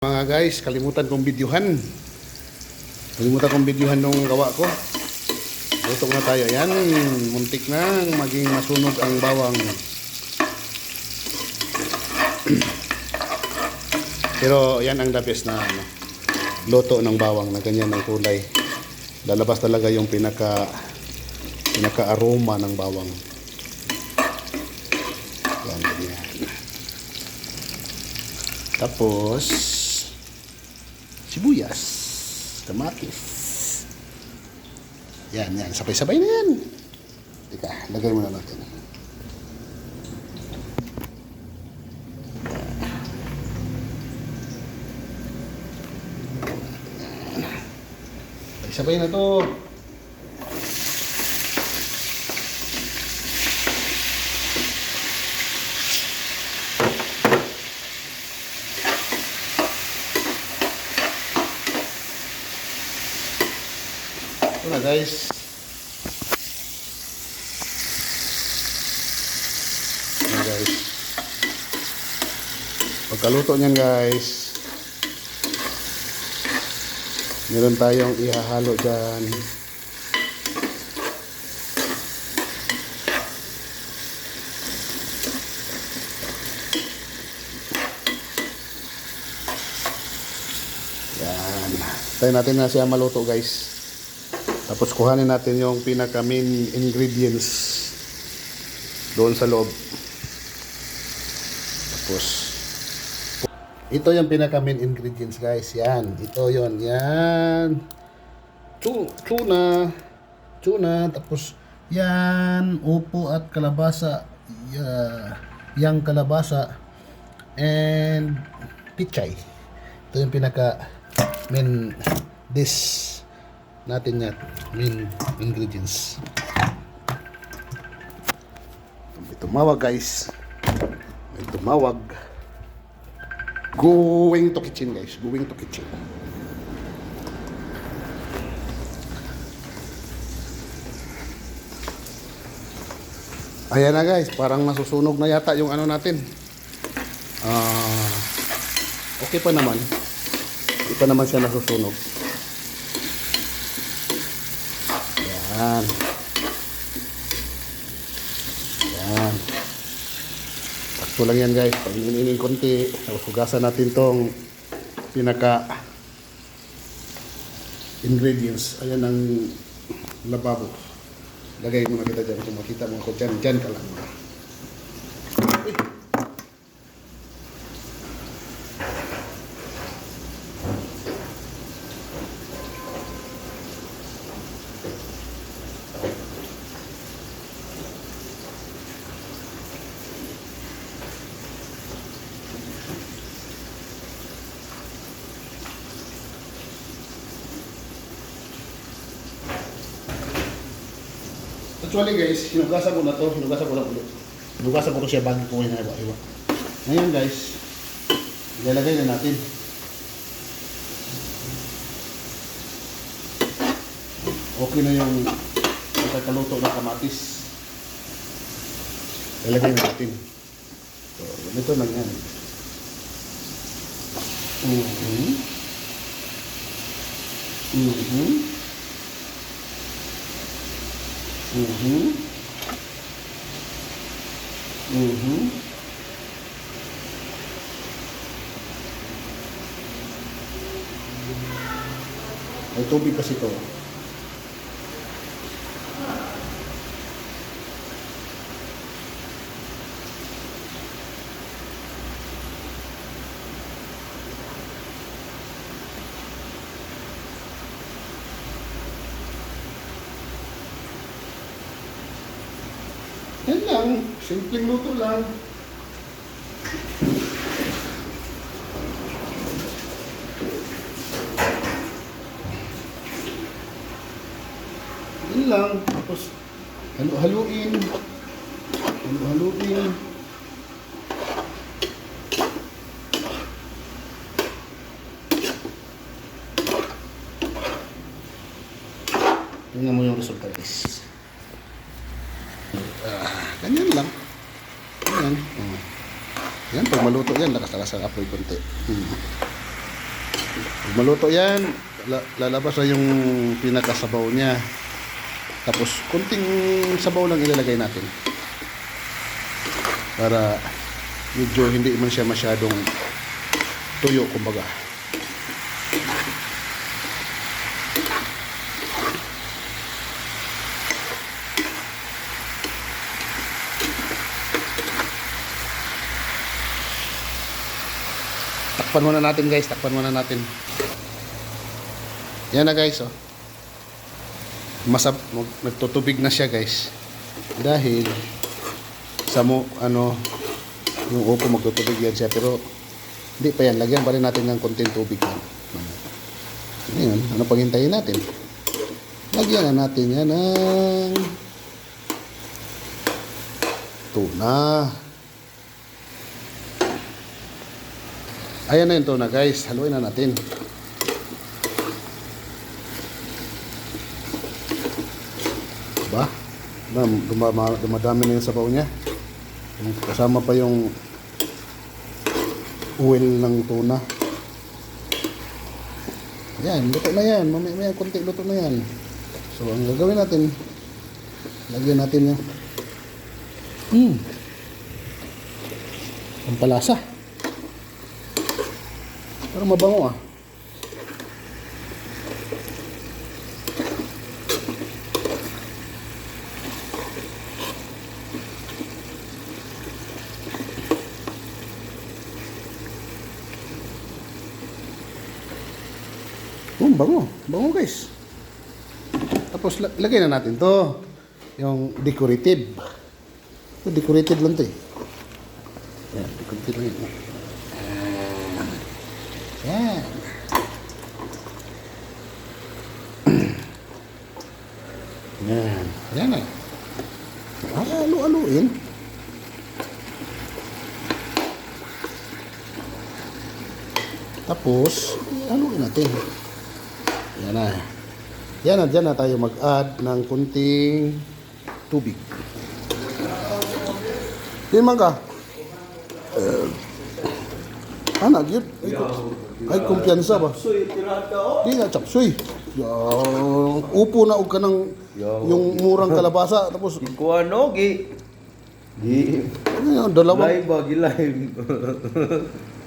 Mga guys, kalimutan kong videohan. Nung gawa ko. Luto na tayo. Yan, muntik na maging masunog ang bawang. Pero yan ang the best na luto ng bawang na ganyan ng kulay. Lalabas talaga yung pinaka aroma ng bawang. Yan, ganyan. Tapos sibuyas, kamatis. Yan, sabay-sabay na yan. Teka, lagay muna natin. Sabay na to. Ito na guys. Ayan guys. Pagkaluto niyan guys, meron tayong ihahalo dyan. Yan. Tayo natin na siya maluto guys. Tapos kuhanin natin yung pinaka main ingredients doon sa loob. Tapos ito yung pinaka main ingredients guys. Yan, ito yon. Yan. Tuna. Tapos yan, upo at kalabasa. Yang kalabasa and pichay. Ito yung pinaka main dish natin yan, main ingredients. May tumawag guys. May tumawag. Going to kitchen guys. Going to kitchen. Ayan na guys. Parang masusunog na yata yung ano natin. Okay pa naman. Hindi pa naman siya nasusunog. Yan. Yan. Takto lang yan guys. Pag iniinin konti, hugasan natin tong pinaka ingredients. Ayan ang lababo. Lagay muna kita dyan. Kung makita mo ako dyan, dyan ka lang. Actually guys, hinugasan ko na to, hinugasan ko lang ulit. Hinugasan ko siya bago ko hinahiwa-hiwa. Ngayon guys, ilalagay na natin. Okay na yung pagkakaluto ng kamatis. Ilalagay na natin. So, ganito lang yan. May tubig kasi ito. Yan lang, simpleng luto lang. Yan lang, tapos halu-haluin. Halu-haluin. Tingnan mo yung resulta guys. Ganyan lang. Yan. Yan, pag maluto yan, lakas-lakas ang apoy konti. Pag maluto yan, lalabas na yung pinakasabaw niya. Tapos, kunting sabaw lang ilalagay natin. Para medyo hindi man siya masyadong tuyo, kumbaga. Takpan muna natin guys, takpan muna natin. Yan na guys, oh. Nagtutubig na siya guys. Dahil sa yung upo magtutubig yan siya, pero hindi pa yan, lagyan pa rin natin ng konting tubig yan. Ngayon, ano pang hintayin natin? Lagyan na natin yan ng tuna. Ayan na yung tuna guys, haluin na natin. Diba? Dumadami na yung sabaw niya. Kasama pa yung oil ng tuna. Yan, luto na yan. Mamaya konti luto na yan. So, ang gagawin natin, lagyan natin yung ang palasa. Para mabango ah. Bango. Bango guys. Tapos lagay na natin to. Yung decorative. Ito decorative lang to eh. Yan, decorative lang yun. Yan. Yan. Yan na. Alu-aluin. Tapos, aluin natin. Yan na. Yan na, dyan na tayo mag-add ng kunting tubig. Di man ka? Anak, yun. Ay, kumpiyansa ba? Di nga, chapsuy. Yung upo na og ka ng yung murang kalabasa. Tapos, Ikuha no, gi. dalawang, Live ba, gi live.